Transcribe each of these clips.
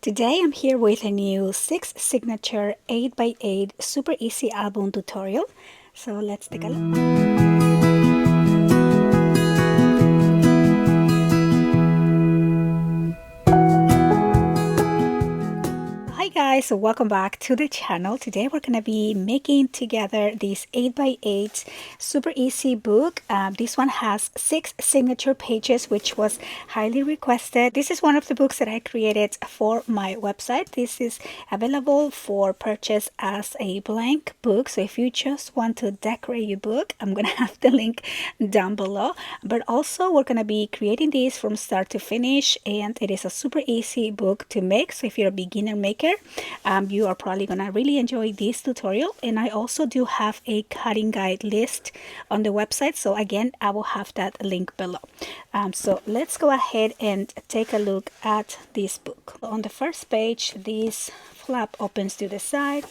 Today I'm here with a new 6 signature 8x8 super easy album tutorial. So let's take a look. Hi guys, so welcome back to the channel. Today we're going to be making together this 8x8 super easy book. This one has 6 signature pages, which was highly requested. This is one of the books that I created for my website. This is available for purchase as a blank book, so if you just want to decorate your book, I'm going to have the link down below. But also we're going to be creating this from start to finish, and it is a super easy book to make. So if you're a beginner maker, you are probably gonna really enjoy this tutorial. And I also do have a cutting guide list on the website, so again I will have that link below. So let's go ahead and take a look at this book. On the first page, this flap opens to the side,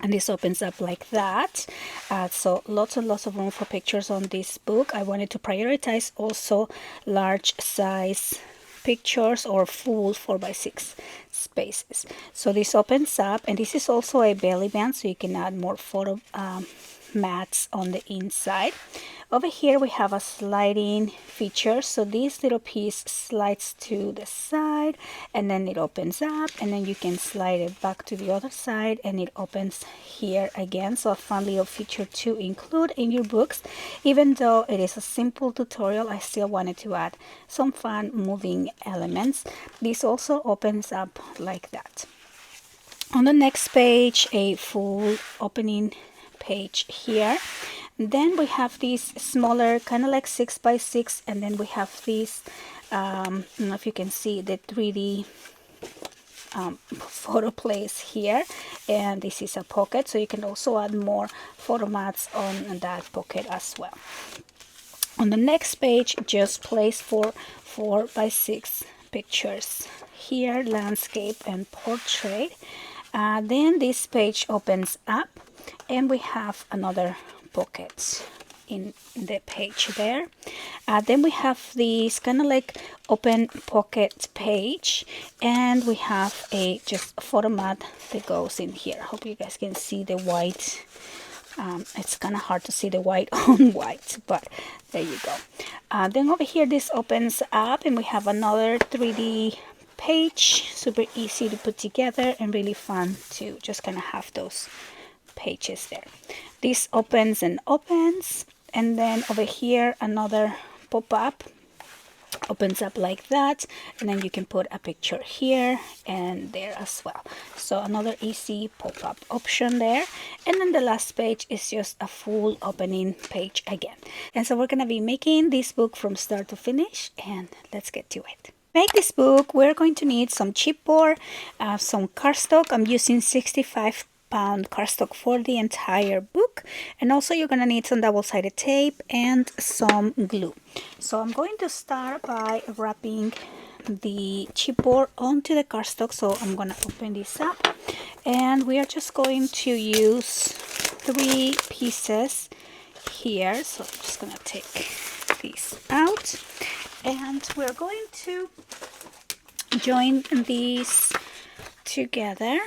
and this opens up like that. So lots and lots of room for pictures on this book. I wanted to prioritize also large size pictures or full 4x6 spaces. So this opens up, and this is also a belly band, so you can add more photo mats on the inside. Over here we have a sliding feature, so this little piece slides to the side and then it opens up, and then you can slide it back to the other side and it opens here again. So a fun little feature to include in your books. Even though it is a simple tutorial, I still wanted to add some fun moving elements. This also opens up like that. On the next page, a full opening page here. Then we have these smaller, kind of like 6x6, and then we have these, I don't know if you can see the 3D photo place here, and this is a pocket, so you can also add more photo mats on that pocket as well. On the next page, just place for 4x6 pictures here, landscape and portrait. Then this page opens up, and we have another pocket in the page there. Then we have this kind of like open pocket page, and we have a just photo mat that goes in here. Hope you guys can see the white. It's kind of hard to see the white on white, but there you go. Then over here this opens up, and we have another 3D page, super easy to put together and really fun to just kind of have those pages there. This opens and opens, and then over here another pop-up opens up like that, and then you can put a picture here and there as well. So another easy pop-up option there. And then the last page is just a full opening page again. And so we're going to be making this book from start to finish, and let's get to it. Make this book, we're going to need some chipboard, some cardstock. I'm using 65-pound cardstock for the entire book, and also you're going to need some double-sided tape and some glue. So I'm going to start by wrapping the chipboard onto the cardstock. So I'm going to open this up, and we are just going to use 3 pieces here. So I'm just going to take these out, and we're going to join these together.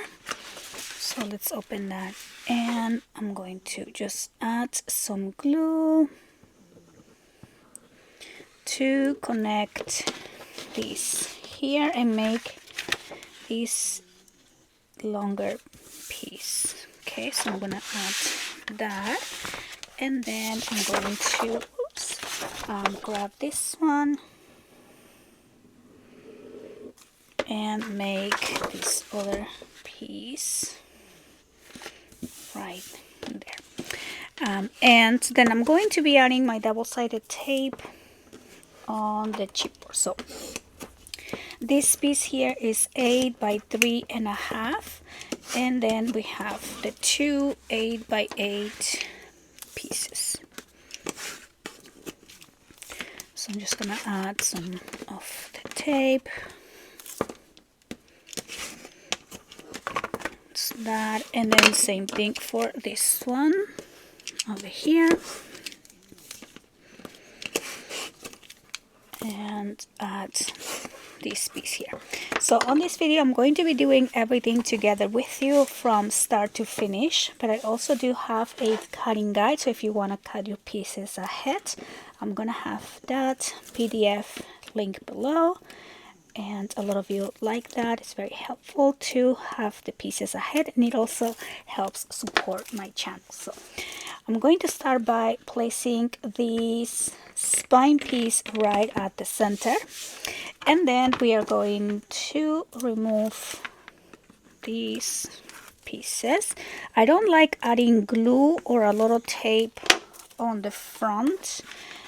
So let's open that, and I'm going to just add some glue to connect these here and make this longer piece. Okay, so I'm gonna add that, and then I'm going to grab this one and make this other piece right there. And then I'm going to be adding my double-sided tape on the chipboard. So this piece here is 8 by 3.5, and then we have the 2 8x8 pieces. So I'm just gonna add some of the tape. That's that, and then same thing for this one over here. And add this piece here. So on this video I'm going to be doing everything together with you from start to finish, but I also do have a cutting guide, so if you want to cut your pieces ahead, I'm gonna have that PDF link below. And a lot of you like that. It's very helpful to have the pieces ahead, and it also helps support my channel. So I'm going to start by placing this spine piece right at the center, and then we are going to remove these pieces. I don't like adding glue or a lot of tape on the front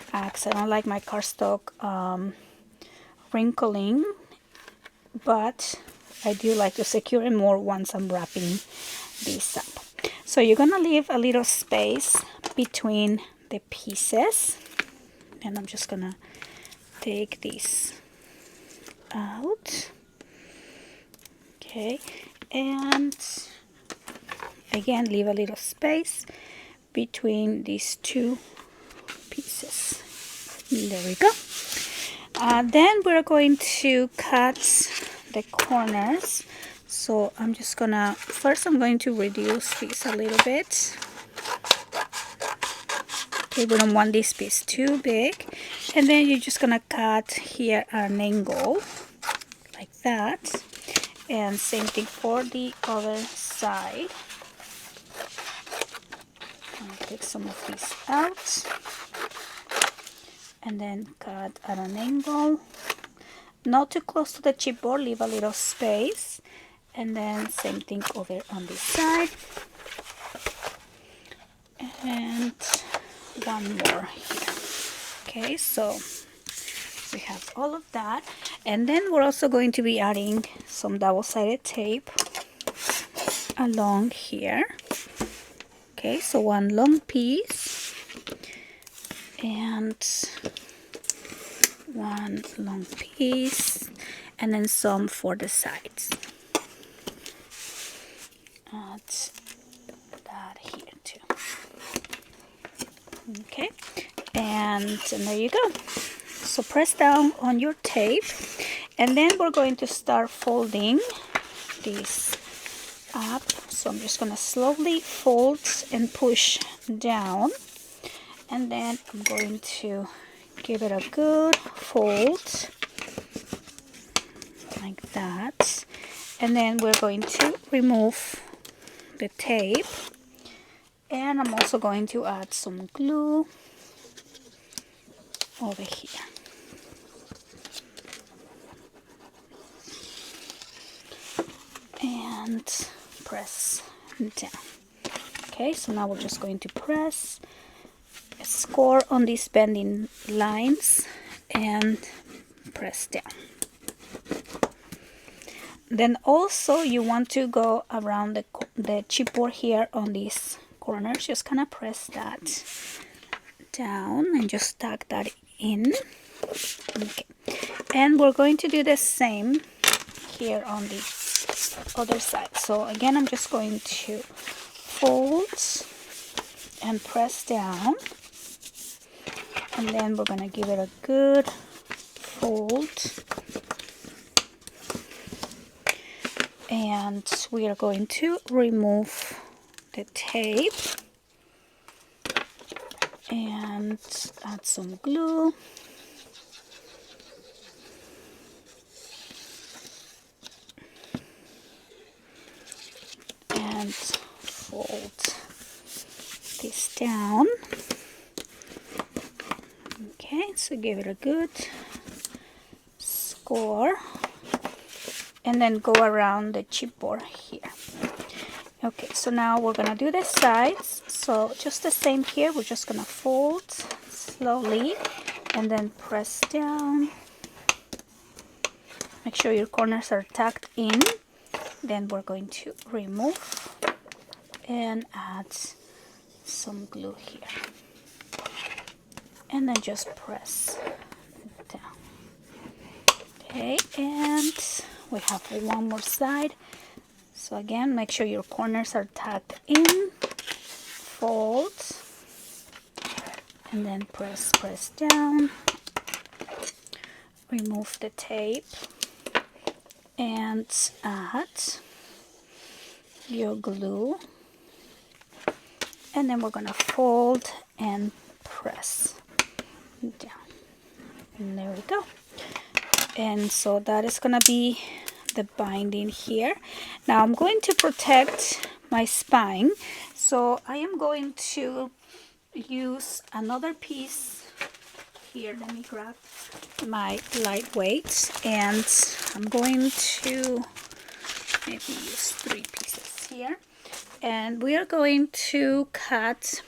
because I don't like my cardstock wrinkling, but I do like to secure it more once I'm wrapping this up. So you're gonna leave a little space between the pieces, and I'm just gonna take this out. Okay, and again leave a little space between these two pieces. There we go. Then we're going to cut the corners. So I'm just gonna, first I'm going to reduce this a little bit. Okay, we don't want this piece too big. And then you're just gonna cut here at an angle, like that. And same thing for the other side. I'm gonna take some of this out. And then cut at an angle, not too close to the chipboard, leave a little space, and then same thing over on this side, and one more here. Okay, so we have all of that, and then we're also going to be adding some double-sided tape along here. Okay, so one long piece and one long piece, and then some for the sides. Add that here too. Okay, and there you go. So press down on your tape, and then we're going to start folding this up. So I'm just gonna slowly fold and push down, and then I'm going to give it a good fold like that, and then we're going to remove the tape, and I'm also going to add some glue over here. And press down. Okay, so now we're just going to press, score on these bending lines, and press down. Then also you want to go around the chipboard here on these corners. Just kind of press that down and just tuck that in. Okay, and we're going to do the same here on the other side. So again, I'm just going to fold and press down, and then we're going to give it a good fold, and we are going to remove the tape and add some glue, and fold this down. Okay, so give it a good score, and then go around the chipboard here. Okay, so now we're gonna do the sides. So just the same here, we're just gonna fold slowly and then press down. Make sure your corners are tucked in. Then we're going to remove and add some glue here, and then just press down. Okay, and we have one more side. So again, make sure your corners are tucked in, fold, and then press down, remove the tape, and add your glue, and then we're gonna fold and press down, and there we go. And so that is gonna be the binding here. Now I'm going to protect my spine, so I am going to use another piece here. Let me grab my lightweight, and I'm going to maybe use 3 pieces here, and we are going to cut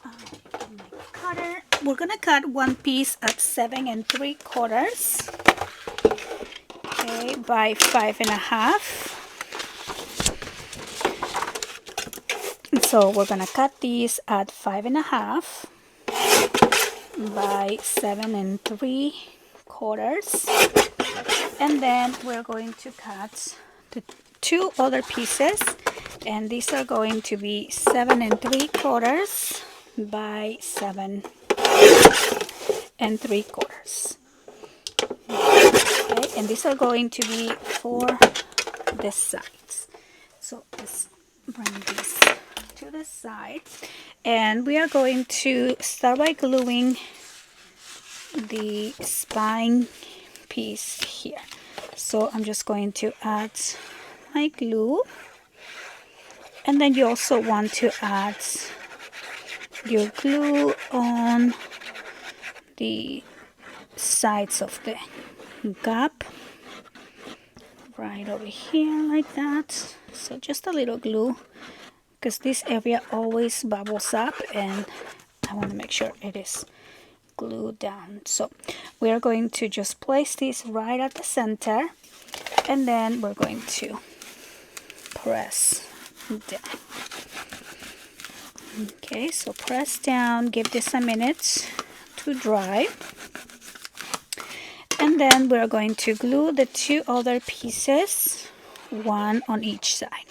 my cutter. We're gonna cut one piece at 7 3/4, okay, by 5 1/2. So we're gonna cut these at 5 1/2 by 7 3/4, and then we're going to cut the 2 other pieces, and these are going to be 7 3/4 by 7 3/4. Okay, and these are going to be for the sides. So let's bring this to the side, and we are going to start by gluing the spine piece here. So I'm just going to add my glue, and then you also want to add your glue on the sides of the gap right over here, like that. So just a little glue, because this area always bubbles up, and I want to make sure it is glued down. So we are going to just place this right at the center, and then we're going to press down. Okay, so press down, give this a minute to dry, and then we're going to glue the 2 other pieces, one on each side.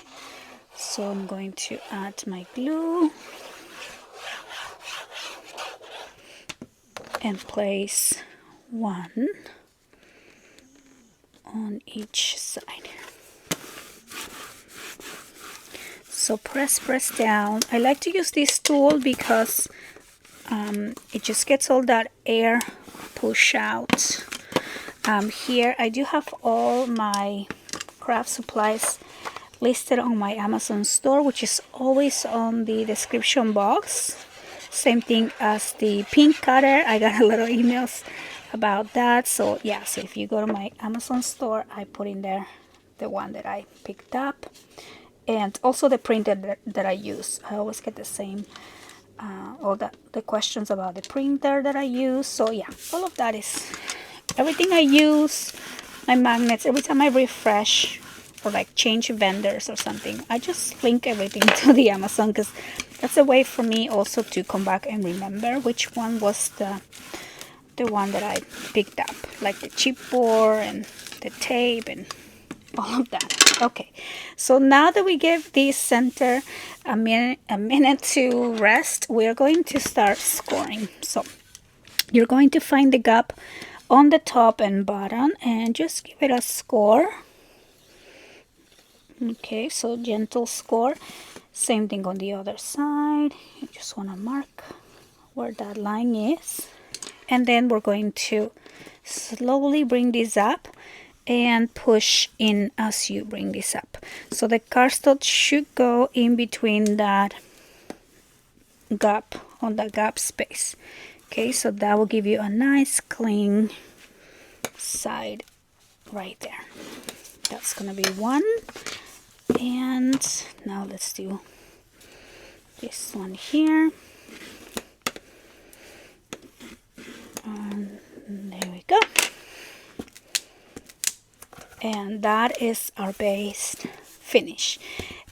So I'm going to add my glue and place one on each side. So press down. I like to use this tool because it just gets all that air push out. Here I do have all my craft supplies listed on my Amazon store, which is always on the description box. Same thing as the pink cutter. I got a lot of emails about that. So yeah, so if you go to my Amazon store, I put in there the one that I picked up, and also the printer that I use. I always get the same all the questions about the printer that I use. So yeah, all of that is everything I use. My magnets, every time I refresh or like change vendors or something, I just link everything to the Amazon, because that's a way for me also to come back and remember which one was the one that I picked up, like the chipboard and the tape and all of that. Okay, so now that we give this center a minute to rest, we're going to start scoring. So you're going to find the gap on the top and bottom and just give it a score. Okay, so gentle score. Same thing on the other side. You just want to mark where that line is, and then we're going to slowly bring this up and push in as you bring this up. So the cardstock should go in between that gap, on the gap space. Okay, so that will give you a nice clean side right there. That's gonna be one. And now let's do this one here. And there we go. And that is our base finish.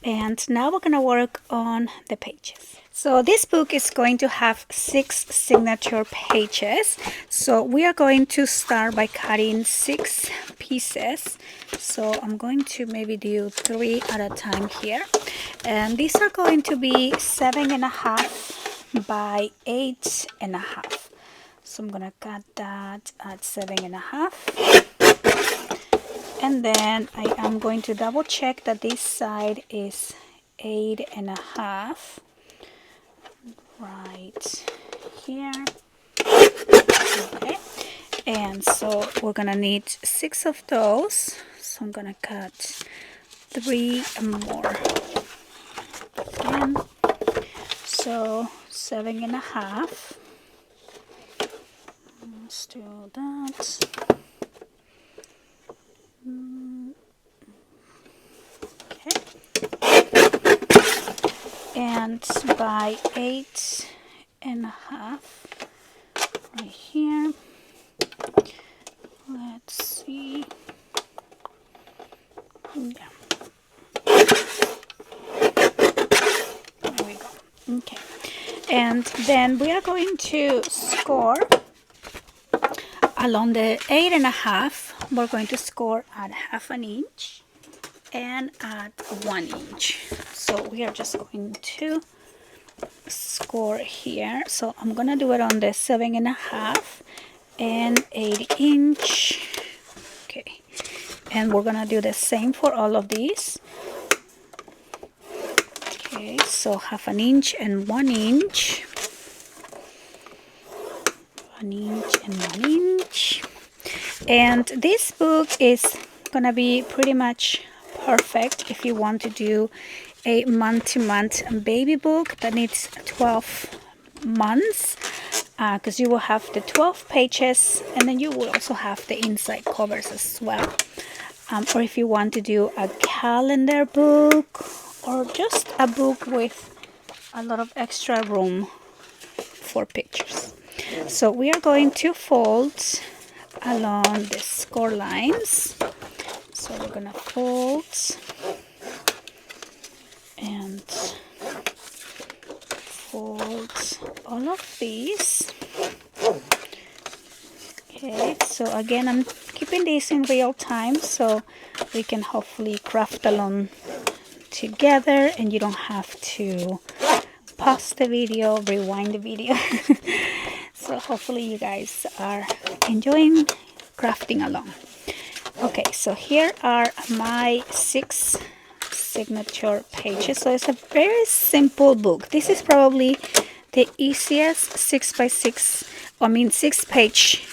And now we're gonna work on the pages. So this book is going to have 6 signature pages. So we are going to start by cutting 6 pieces. So I'm going to maybe do 3 at a time here. And these are going to be 7 1/2 by 8 1/2. So I'm gonna cut that at 7 1/2. And then I am going to double check that this side is 8.5 right here. Okay, and so we're gonna need 6 of those, so I'm gonna cut 3 more. Again, so 7.5. Let's do that. Okay, and by 8.5 right here. Let's see. Yeah. There we go. Okay, and then we are going to score along the 8.5. We're going to score at 1/2 inch and at 1 inch. So we are just going to score here. So I'm gonna do it on the 7.5 and 8 inch. Okay, and we're gonna do the same for all of these. Okay, so 1/2 inch and 1 inch. 1 inch and 1 inch. And this book is gonna be pretty much perfect if you want to do a month-to-month baby book that needs 12 months, because you will have the 12 pages, and then you will also have the inside covers as well. Or if you want to do a calendar book, or just a book with a lot of extra room for pictures. So we are going to fold along the score lines. So we're gonna fold and fold all of these. Okay, so again, I'm keeping this in real time so we can hopefully craft along together and you don't have to pause the video, rewind the video. So hopefully you guys are enjoying crafting along. Okay, so here are my 6 signature pages. So it's a very simple book. This is probably the easiest 6x6, 6-page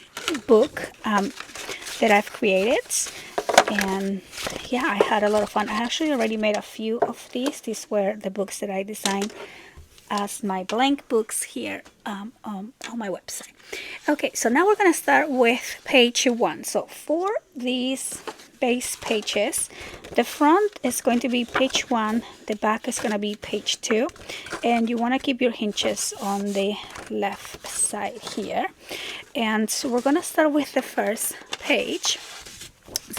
book that I've created. And yeah, I had a lot of fun. I actually already made a few of these. These were the books that I designed as my blank books here on my website. Okay, so now we're going to start with page 1. So for these base pages, the front is going to be page 1, the back is going to be page 2, and you want to keep your hinges on the left side here. And so we're going to start with the first page.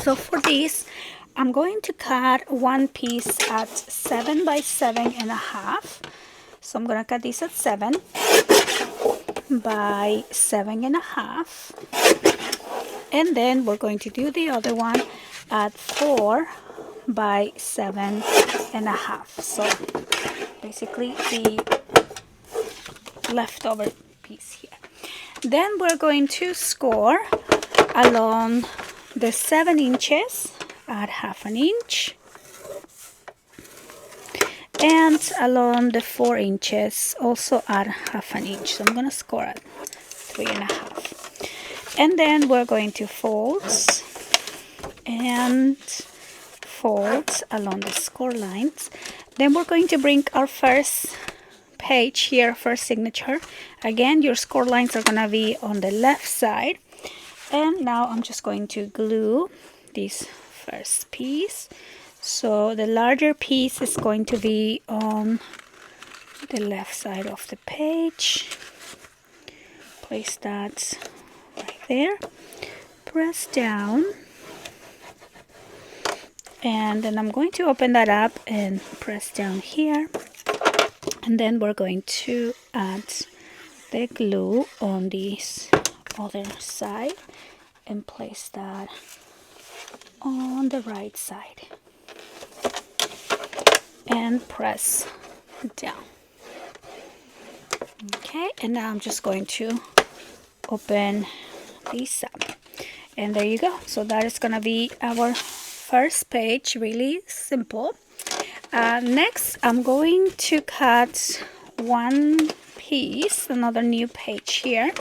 So for this, I'm going to cut one piece at 7 by 7.5. So I'm gonna cut this at 7 by 7.5, and then we're going to do the other one at 4 by 7.5. So basically the leftover piece here. Then we're going to score along the 7 inches at 1/2 inch. And along the 4 inches also at 1/2 inch. So I'm going to score at 3.5. And then we're going to fold and fold along the score lines. Then we're going to bring our first page here, first signature. Again, your score lines are going to be on the left side. And now I'm just going to glue this first piece. So the larger piece is going to be on the left side of the page. Place that right there. Press down. And then I'm going to open that up and press down here. And then we're going to add the glue on this other side and place that on the right side. And press down. Okay, and now I'm just going to open these up, and there you go. So that is gonna be our first page, really simple. Next, I'm going to cut one piece, another new page here,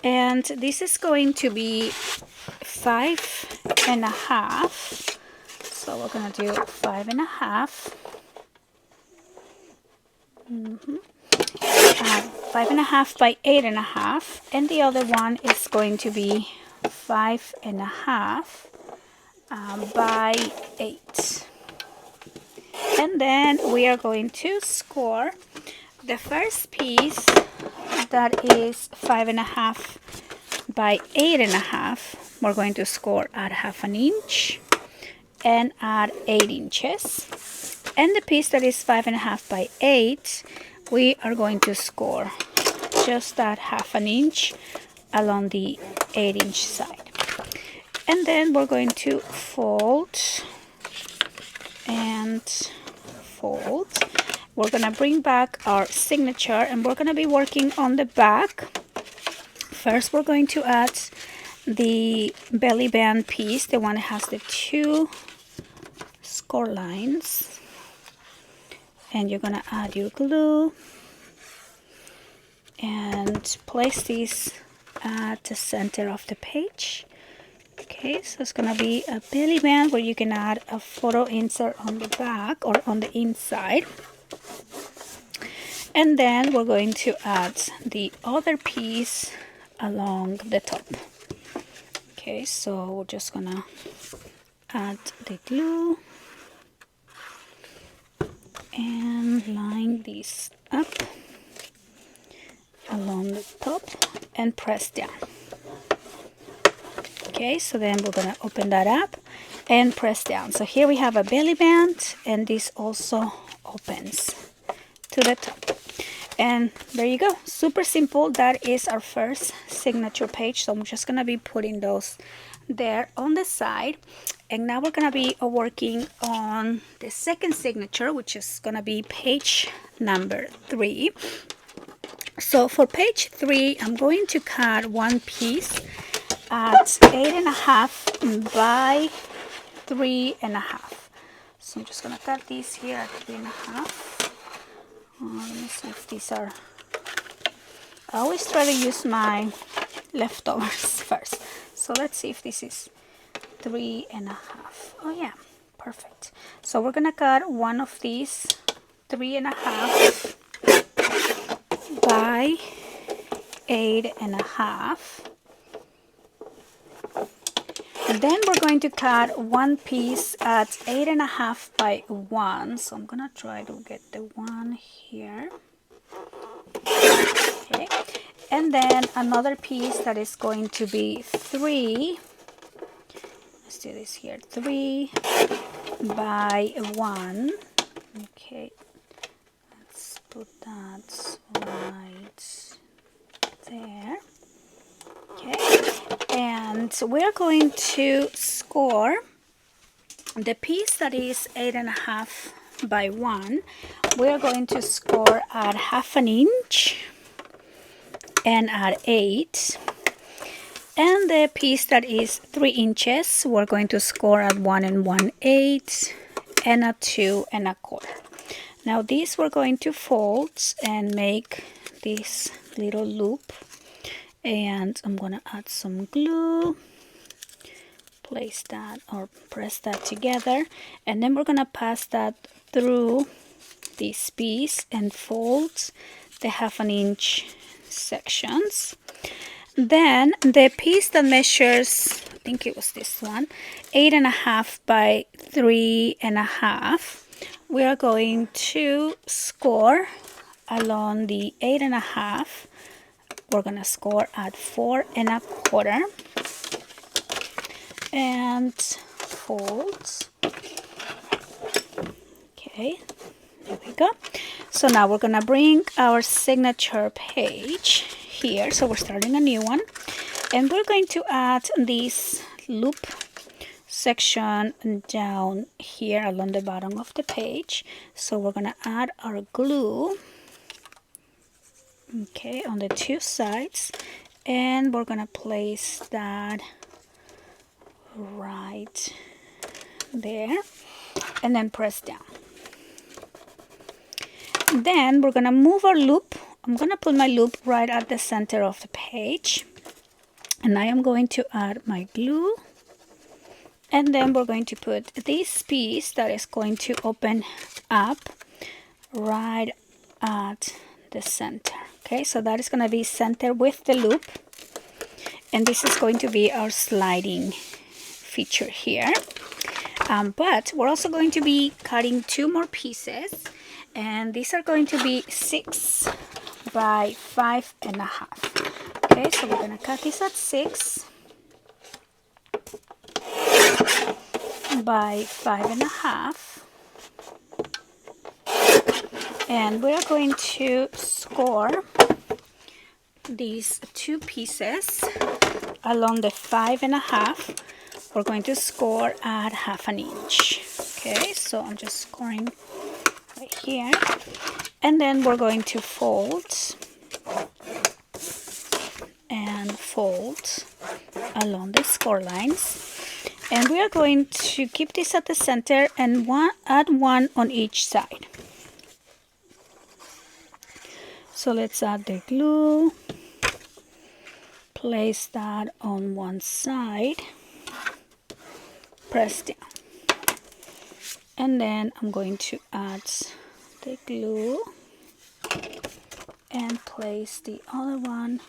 and this is going to be 5.5. So we're gonna do 5.5. 5.5 by 8.5, and the other one is going to be 5.5 by 8. And then we are going to score the first piece that is 5.5 by 8.5. We're going to score at 1/2 inch and at 8 inches. And the piece that is 5.5 by 8, we are going to score just at 1/2 inch along the 8-inch side. And then we're going to fold and fold. We're gonna bring back our signature, and we're gonna be working on the back. First, we're going to add the belly band piece, the one that has the 2 score lines, and you're gonna add your glue and place this at the center of the page. Okay, so it's gonna be a belly band where you can add a photo insert on the back or on the inside. And then we're going to add the other piece along the top. Okay, so we're just gonna add the glue and line this up along the top and press down. Okay, so then we're gonna open that up and press down. So here we have a belly band, and this also opens to the top. And there you go, super simple. That is our first signature page. So I'm just gonna be putting those there on the side. And now we're gonna be working on the second signature, which is gonna be page number 3. So for page 3, I'm going to cut one piece at 8.5 by 3.5. So I'm just gonna cut these here at 3.5. Let me see if these are, I always try to use my leftovers first. So let's see if this is 3.5. Oh yeah, perfect. So we're gonna cut one of these 3.5 by 8.5. And then we're going to cut one piece at 8.5 by 1. So I'm gonna try to get the 1 here. Okay. And then another piece that is going to be 3. Let's do this here. 3 by 1. Okay. Let's put that right there. Okay, and we're going to score the piece that is 8.5 by 1. We're going to score at 1/2 inch and at 8. And the piece that is 3 inches, we're going to score at 1 1/8 and at 2 1/4. Now these we're going to fold and make this little loop. And I'm gonna add some glue, place that or press that together, and then we're gonna pass that through this piece and fold the 1/2 inch sections. Then the piece that measures, I think it was this one, 8.5 by 3.5, we are going to score along the 8.5. We're gonna score at 4 1/4 and fold. Okay, there we go. So now we're gonna bring our signature page here. So we're starting a new one, and we're going to add this loop section down here along the bottom of the page. So we're gonna add our glue, okay, on the 2 sides, and we're gonna place that right there, and then press down. Then we're gonna move our loop. I'm gonna put my loop right at the center of the page, and I am going to add my glue, and then we're going to put this piece that is going to open up right at the center. Okay, so that is going to be center with the loop, and this is going to be our sliding feature here. But we're also going to be cutting 2 more pieces, and these are going to be 6 by 5.5. Okay, so we're going to cut this at 6 by 5.5, and we're going to score these 2 pieces along the 5.5. We're going to score at 1/2 inch. Okay, so I'm just scoring right here, and then we're going to fold and fold along the score lines, and we are going to keep this at the center and add 1 on each side. So let's add the glue, place that on one side, press down, and then I'm going to add the glue and place the other one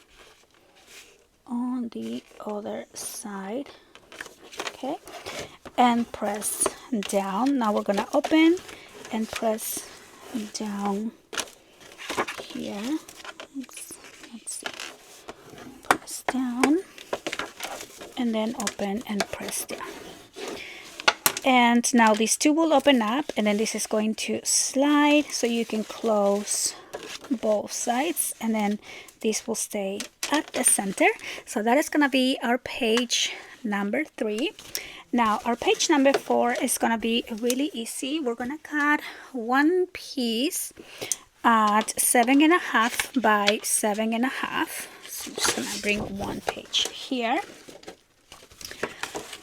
on the other side. Okay, and press down. Now we're gonna open and press down here. Let's see, press down and then open and press down, and now these 2 will open up, and then this is going to slide so you can close both sides, and then this will stay at the center. So that is gonna be our page number 3. Now our page number 4 is gonna be really easy. We're gonna cut 1 piece at 7.5 by 7.5. So I'm just gonna bring 1 page here,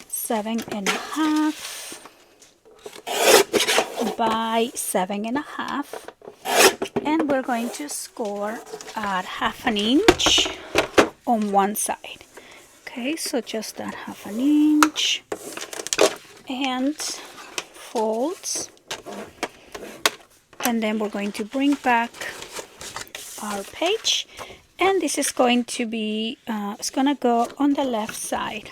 7.5 by 7.5, and we're going to score at 1/2 inch on one side. Okay, so just that 1/2 inch, and folds, and then we're going to bring back our page, and this is going to be it's gonna go on the left side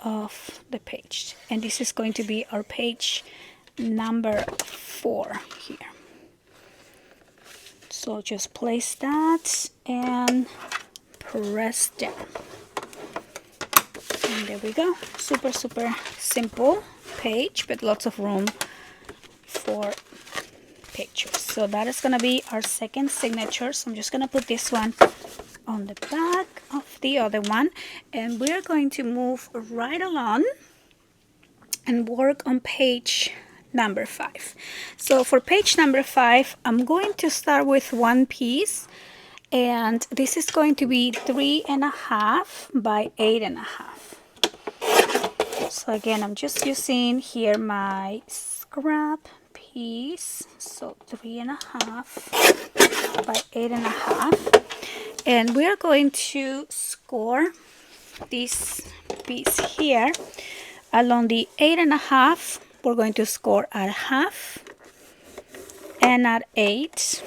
of the page, and this is going to be our page number 4 here. So just place that and press down, and there we go. Super simple page, but lots of room for pictures. So that is gonna be our second signature. So I'm just gonna put this one on the back of the other one, and we're going to move right along and work on page number 5. So for page number 5, I'm going to start with 1 piece, and this is going to be 3.5 by 8.5. So again, I'm just using here my scrap piece, so 3.5 by 8.5, and we are going to score this piece here along the 8.5. We're going to score at 1/2 and at 8,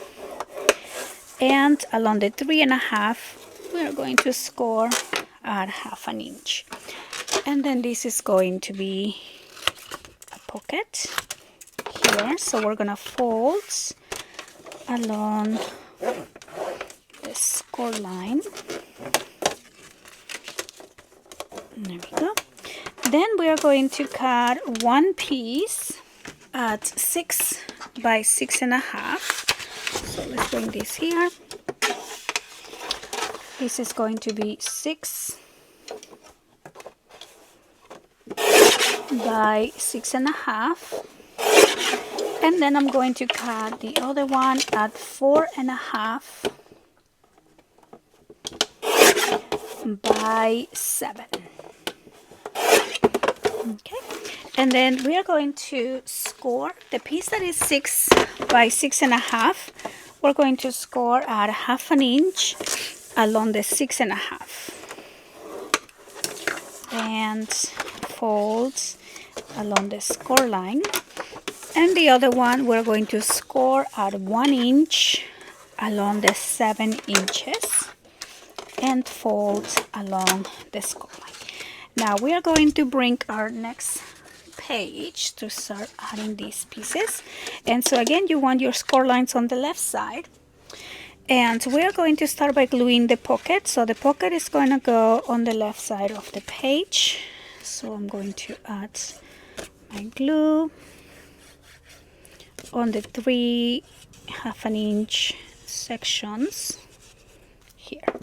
and along the 3.5 we are going to score at 1/2 inch, and then this is going to be a pocket here. So we're gonna fold along the score line. There we go. Then we are going to cut 1 piece at 6 by 6.5. So let's bring this here. This is going to be 6 by 6.5. And then I'm going to cut the other one at 4.5 by 7. Okay, And then we are going to score the piece that is 6 by 6.5. We're going to score at 1/2 inch along the 6.5 and fold along the score line. And the other one we're going to score at 1 inch along the 7 inches and fold along the score line. Now we are going to bring our next page to start adding these pieces. And so again, you want your score lines on the left side. And we are going to start by gluing the pocket. So the pocket is going to go on the left side of the page. So I'm going to add my glue on the 3 1/2 inch sections here.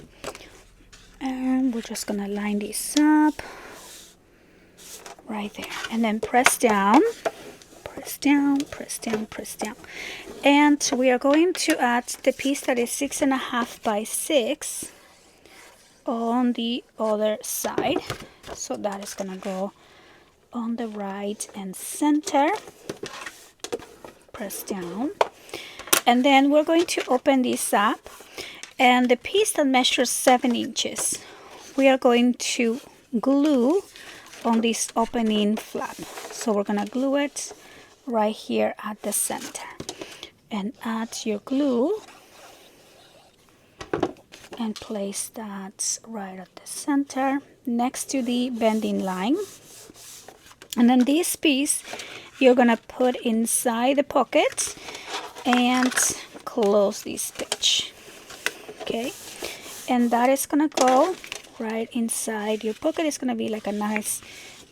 And we're just gonna line this up right there, and then press down, press down, press down, press down. And we are going to add the piece that is 6.5 by 6 on the other side. So that is gonna go on the right and center. Press down. And then we're going to open this up, and the piece that measures 7 inches, we are going to glue on this opening flap. So we're gonna glue it right here at the center, and add your glue and place that right at the center next to the bending line. And then this piece you're gonna put inside the pocket and close this page. Okay, and that is gonna go right inside your pocket. It's gonna be like a nice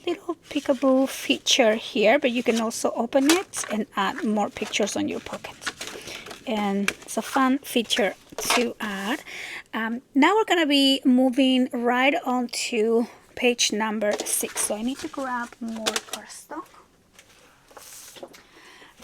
little peekaboo feature here, but you can also open it and add more pictures on your pocket, and it's a fun feature to add. Now we're gonna be moving right on to page number 6. So I need to grab more cardstock.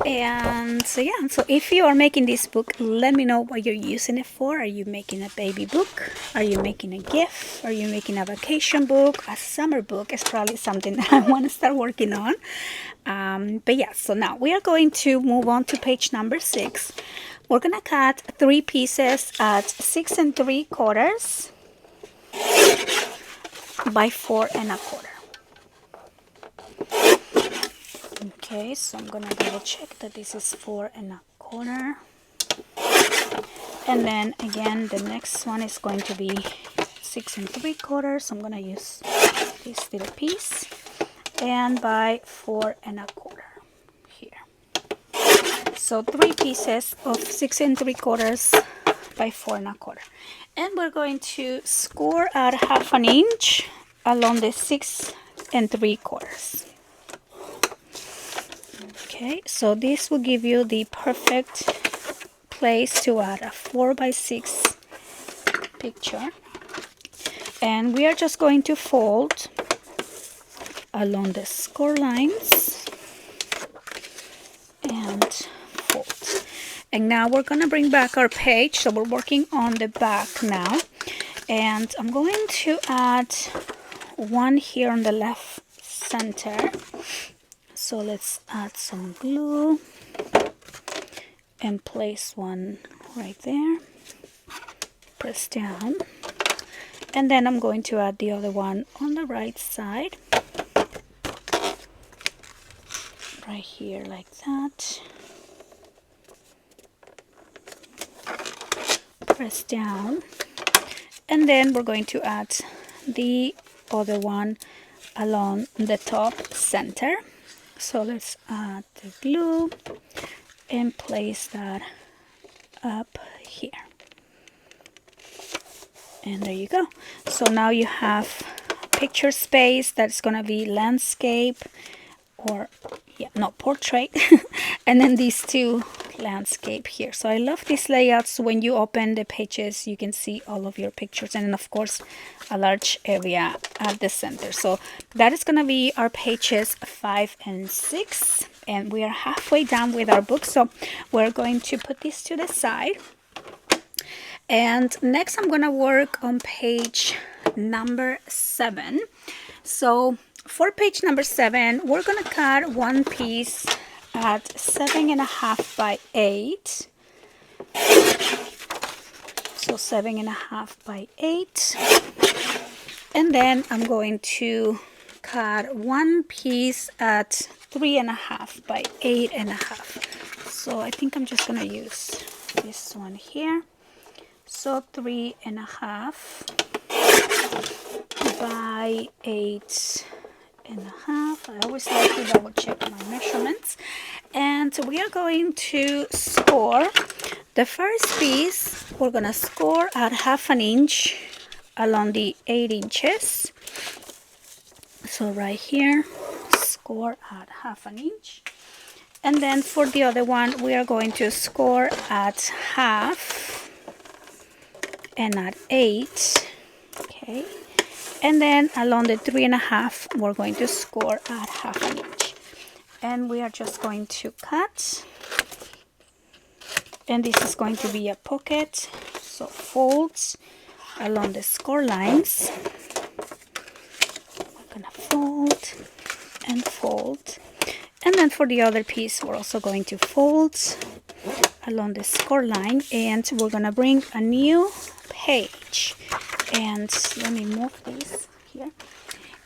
And so yeah, so if you are making this book, let me know what you're using it for. Are you making a baby book? Are you making a gift? Are you making a vacation book? A summer book is probably something that I want to start working on. But yeah, so now we are going to move on to page number 6. We're gonna cut 3 pieces at 6 3/4 by 4 1/4. Okay, so I'm gonna double check that this is 4 1/4. And then again, the next one is going to be 6 3/4. So I'm gonna use this little piece, and by 4 1/4 here. So 3 pieces of 6 3/4 by 4 1/4. And we're going to score at 1/2 inch along the 6 3/4. Okay, so this will give you the perfect place to add a 4 by 6 picture. And we are just going to fold along the score lines and fold. And now we're gonna bring back our page. So we're working on the back now, and I'm going to add one here on the left center. So let's add some glue and place one right there. Press down. And then I'm going to add the other one on the right side. Right here like that. Press down. And then we're going to add the other one along the top center. So let's add the glue and place that up here. And there you go. So now you have picture space that's gonna be landscape, or yeah, no, portrait. And then these two landscape here. So I love these layouts. When you open the pages, you can see all of your pictures, and then of course a large area at the center. So that is going to be our pages 5 and 6, and we are halfway done with our book. So we're going to put this to the side, and next I'm going to work on page number 7. So For page number 7, we're going to cut one piece at 7.5 by 8. So 7.5 by 8. And then I'm going to cut one piece at 3.5 by 8.5. So I think I'm just going to use this one here. So 3.5 by 8.5. I always like to double check my measurements. And we are going to score the first piece. We're going to score at 1/2 inch along the 8 inches. So right here, score at 1/2 inch. And then for the other one, we are going to score at 1/2 and at 8. Okay. And then along the 3.5, we're going to score at 1/2 inch. And we are just going to cut. And this is going to be a pocket. So folds along the score lines. We're gonna fold and fold. And then for the other piece, we're also going to fold along the score line, and we're gonna bring a new page. And let me move this here.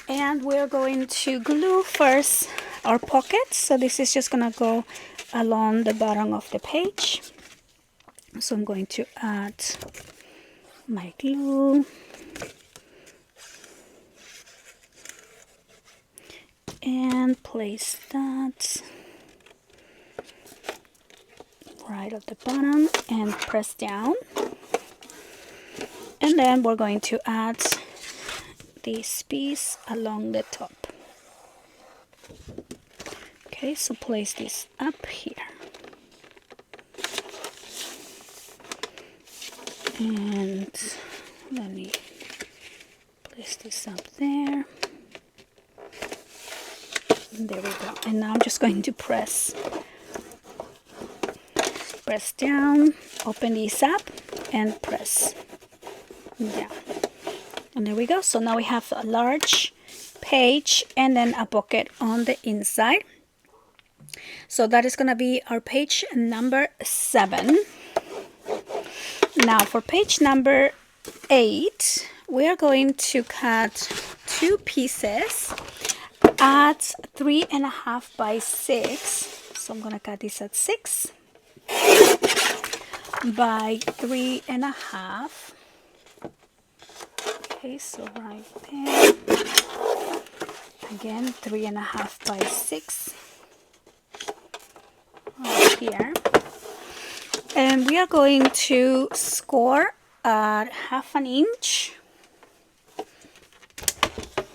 And we're going to glue first our pocket. So this is just gonna go along the bottom of the page. So I'm going to add my glue. And place that right at the bottom and press down. And then we're going to add this piece along the top. Okay, so place this up here. And let me place this up there. And there we go. And now I'm just going to press down, open this up, and press down. And there we go. So now we have a large page and then a pocket on the inside. So that is going to be our page number 7. Now for page number 8, we are going to cut 2 pieces at 3.5 by 6. So I'm going to cut this at 6 by 3.5. Okay, so right there. Again, 3.5 by 6. Right here. And we are going to score at 1/2 inch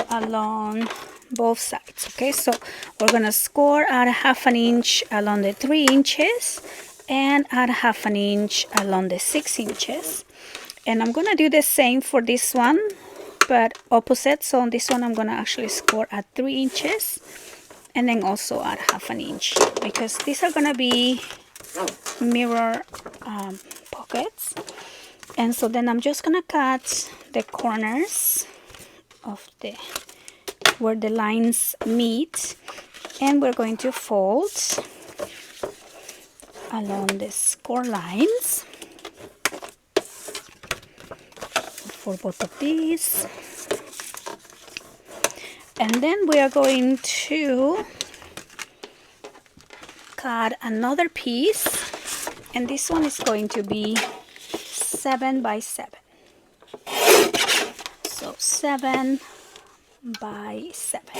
along both sides. Okay, so we're gonna score at 1/2 inch along the 3 inches and at 1/2 inch along the 6 inches. And I'm gonna do the same for this one, but opposite. So on this one, I'm gonna actually score at 3 inches and then also at 1/2 inch, because these are gonna be mirror pockets. And so then I'm just gonna cut the corners of where the lines meet, and we're going to fold along the score lines for both of these. And then we are going to cut another piece, and this one is going to be 7 by 7. So 7 by 7.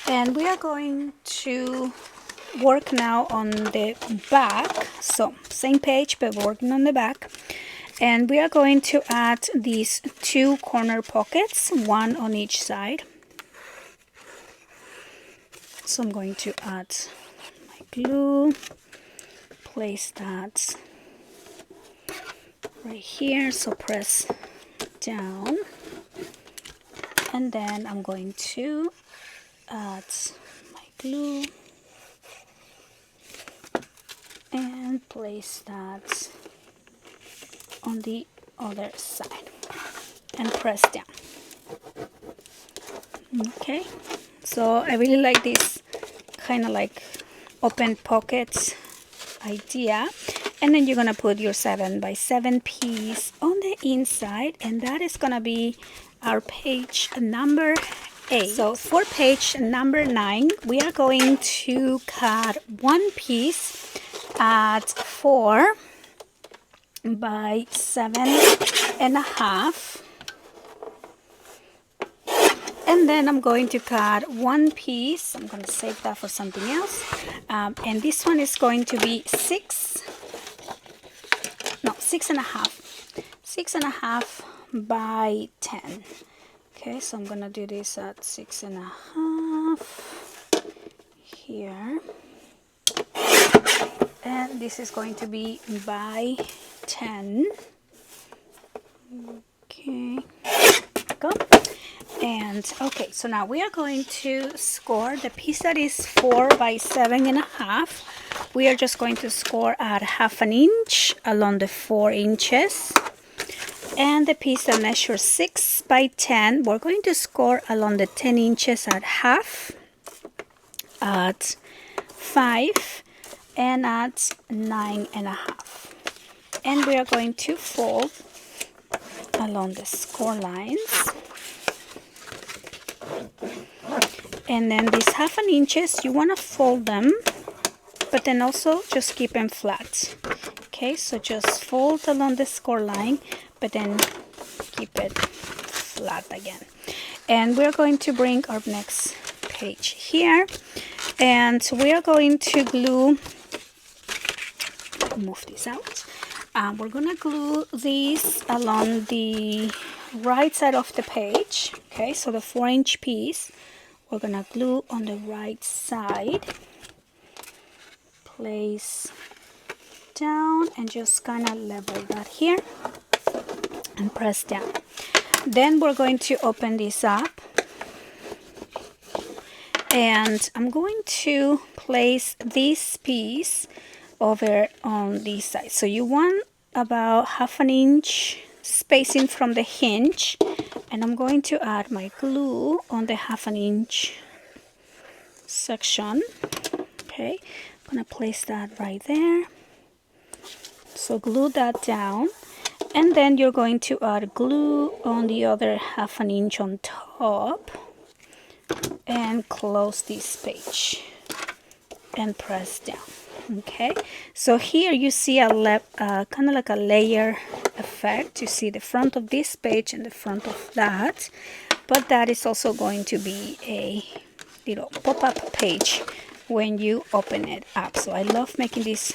And we are going to work now on the back. So same page, but working on the back. And we are going to add these 2 corner pockets, one on each side. So I'm going to add my glue, place that right here, so press down, and then I'm going to add my glue and place that on the other side and press down. Okay, so I really like this kind of like open pockets idea. And then you're gonna put your 7x7 piece on the inside, and that is gonna be our page number 8. So for page number 9, we are going to cut one piece at 4x7.5. And then I'm going to cut one piece. I'm going to save that for something else. And this one is going to be 6.5. 6.5 by 10. Okay, so I'm going to do this at 6.5 here. And this is going to be by 10. Okay, go. And okay, so now we are going to score the piece that is 4x7.5. We are just going to score at 1/2 inch along the 4 inches. And the piece that measures 6x10, we're going to score along the 10 inches at 1/2, at 5, and at 9.5. And we are going to fold along the score lines. And then these 1/2 inches, you want to fold them, but then also just keep them flat. Okay, so just fold along the score line, but then keep it flat again. And we're going to bring our next page here, and we are going to glue, move this out. We're gonna glue these along the right side of the page. Okay, so the 4-inch piece, we're gonna glue on the right side. Place down and just kind of level that here and press down. Then we're going to open this up, and I'm going to place this piece over on this side. So you want about 1/2 inch spacing from the hinge, and I'm going to add my glue on the 1/2 inch section. Okay, I'm gonna place that right there. So glue that down, and then you're going to add glue on the other 1/2 inch on top, and close this page and press down. Okay, so here you see a kind of like a layer effect. You see the front of this page and the front of that, but that is also going to be a little pop-up page when you open it up. So I love making these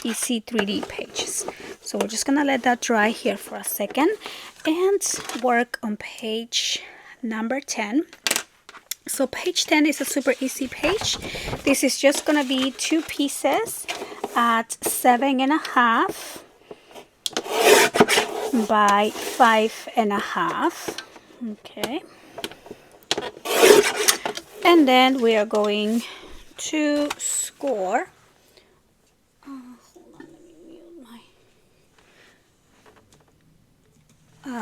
easy 3D pages. So we're just gonna let that dry here for a second and work on page number 10. So page 10 is a super easy page. This is just gonna be 2 pieces at 7.5 by 5.5. Okay, and then we are going to score. Hold on, let me mute my.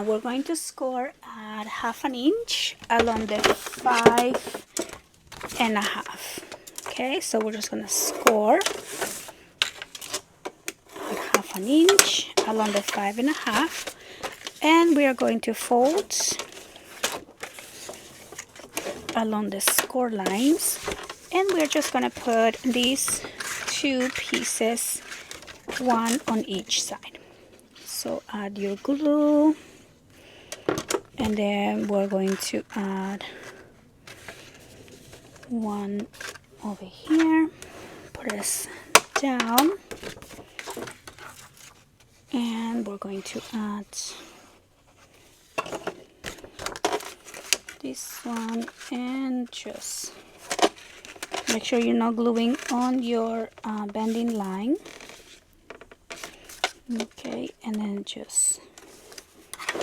We're going to score at 1/2 inch along the 5.5. Okay, so we're just gonna score at 1/2 inch along the 5.5, and we are going to fold along the score lines, and we're just gonna put these 2 pieces, one on each side. So add your glue, and then we're going to add one over here, press down, and we're going to add this one, and just make sure you're not gluing on your bending line. Okay, and then just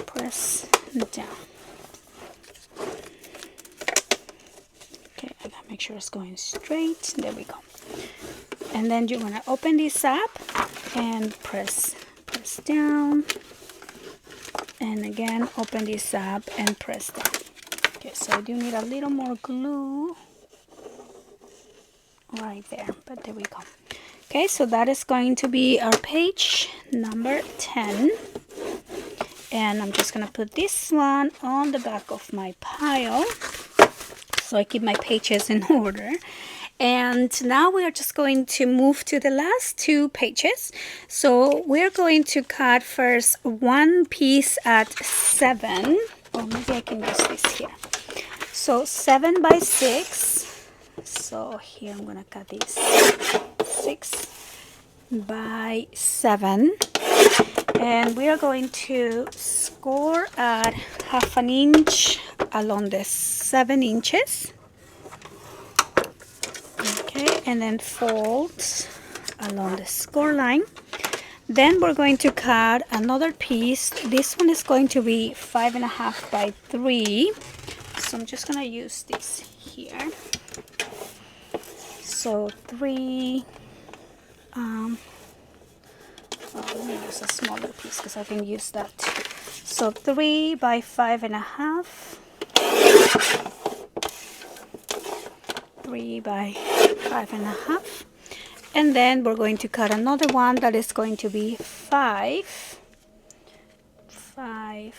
press down. Okay, I gotta make sure it's going straight. There we go. And then you're gonna open this up and press down, and again open this up and press down. Okay, so I do need a little more glue right there, but there we go. Okay, so that is going to be our page number 10. And I'm just gonna put this one on the back of my pile so I keep my pages in order. And now we are just going to move to the last 2 pages. So we're going to cut first one piece at 7, or maybe I can use this here. So 7 by 6. So here I'm gonna cut this 6 by 7. And we are going to score at 1/2 inch along the 7 inches. Okay, and then fold along the score line. Then we're going to cut another piece. This one is going to be 5.5 by 3. So I'm just gonna use this here. So 3. Let me use a smaller piece because I can use that too. So 3 by 5.5. 3 by 5.5. And then we're going to cut another one that is going to be 5 by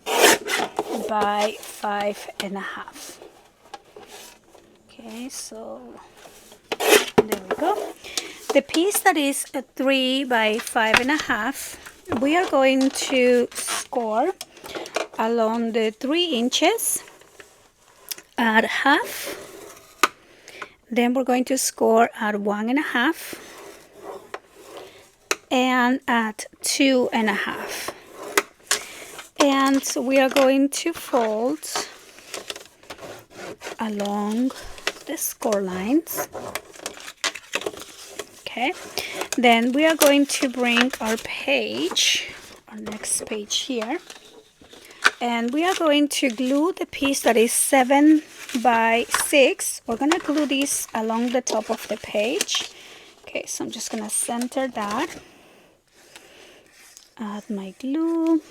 5.5. Okay, so there we go. The piece that is a 3 by 5.5, we are going to score along the 3 inches at 1/2. Then we're going to score at 1.5 and at 2.5. And we are going to fold along the score lines. Okay, then we are going to bring our page, our next page here, and we are going to glue the piece that is 7 by 6. We're going to glue this along the top of the page. Okay, so I'm just going to center that, add my glue,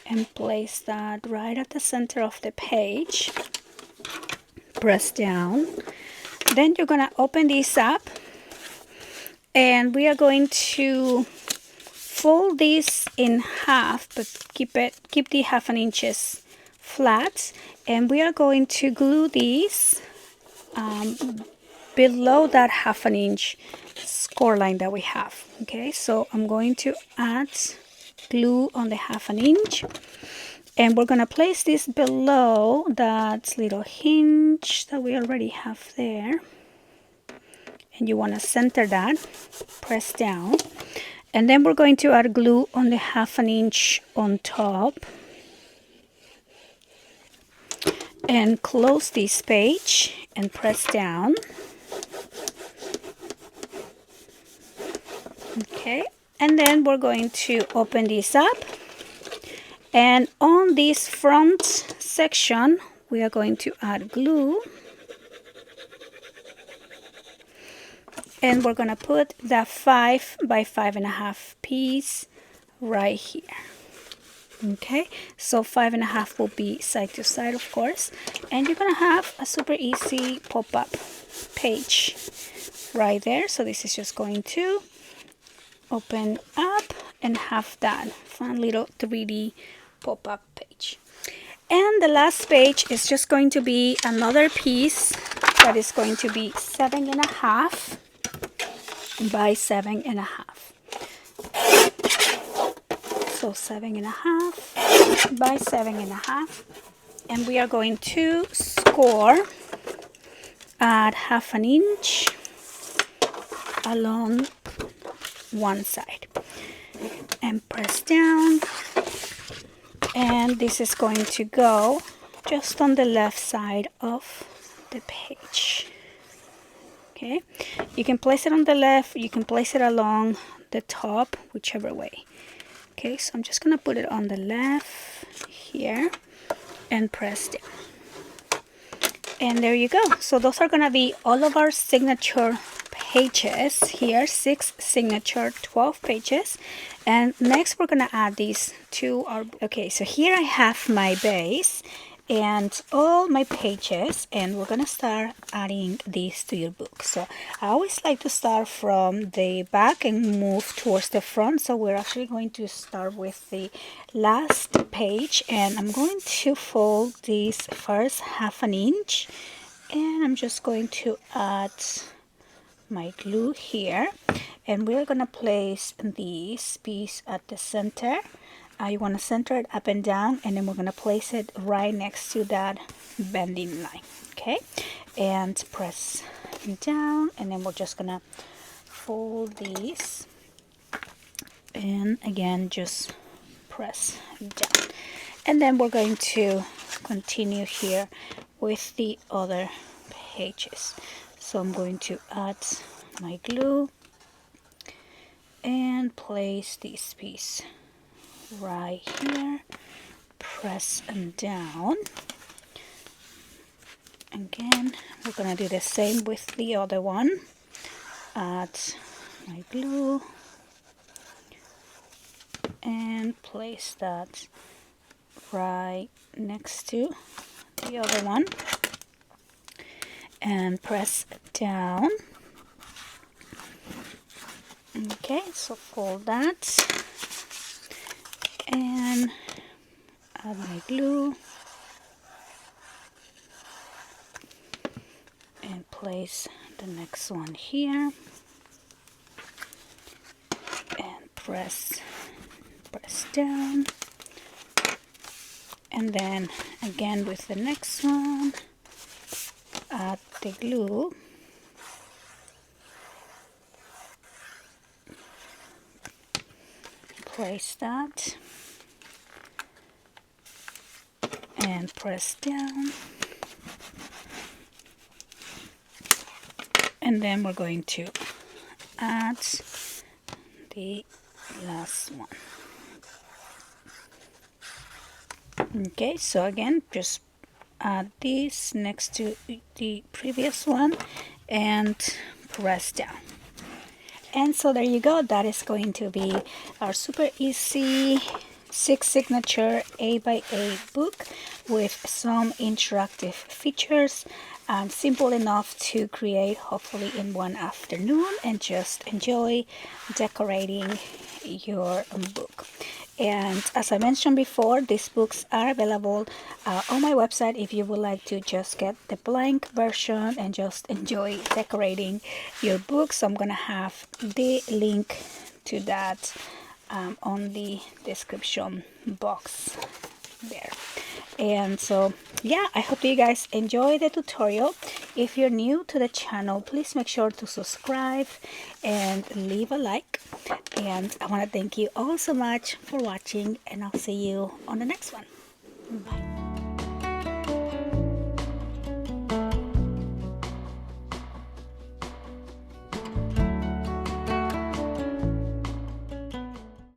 and place that right at the center of the page. Press down. Then you're going to open this up. And we are going to fold this in half, but keep the 1/2 inches flat. And we are going to glue these below that 1/2 inch score line that we have. Okay, so I'm going to add glue on the 1/2 inch. And we're going to place this below that little hinge that we already have there. And you want to center that, press down, and then we're going to add glue on the 1/2 inch on top and close this page and press down. Okay, and then we're going to open this up, and on this front section we are going to add glue. And we're going to put the 5 by 5.5 piece right here. Okay, so 5.5 will be side to side, of course. And you're going to have a super easy pop-up page right there. So this is just going to open up and have that fun little 3D pop-up page. And the last page is just going to be another piece that is going to be 7.5 by 7.5. So 7.5 by 7.5, and we are going to score at 1/2 inch along one side and press down, and this is going to go just on the left side of the page. Okay, you can place it on the left, you can place it along the top, whichever way. Okay, so I'm just gonna put it on the left here and press down. And there you go. So those are gonna be all of our signature pages here, 6 signature, 12 pages. And next we're gonna add these to our, okay, so here I have my base and all my pages, and we're gonna start adding these to your book. So I always like to start from the back and move towards the front. So we're actually going to start with the last page, and I'm going to fold this first 1/2 inch, and I'm just going to add my glue here, and we're gonna place this piece at the center. You want to center it up and down, and then we're gonna place it right next to that bending line. Okay, and press down, and then we're just gonna fold these, and again just press down, and then we're going to continue here with the other pages. So I'm going to add my glue and place this piece right here, press down. Again, we're gonna do the same with the other one. Add my glue and place that right next to the other one and press down. Okay, so fold that and add my glue and place the next one here and press down, and then again with the next one add the glue place that and press down, and then we're going to add the last one. Okay, so again just add this next to the previous one and press down. And so there you go, that is going to be our super easy 6 signature 8x8 book with some interactive features, and simple enough to create hopefully in one afternoon and just enjoy decorating your book. And as I mentioned before, these books are available on my website if you would like to just get the blank version and just enjoy decorating your book. So I'm gonna have the link to that on the description box there. And so yeah, I hope you guys enjoy the tutorial. If you're new to the channel, please make sure to subscribe and leave a like. And I want to thank you all so much for watching, and I'll see you on the next one. Bye.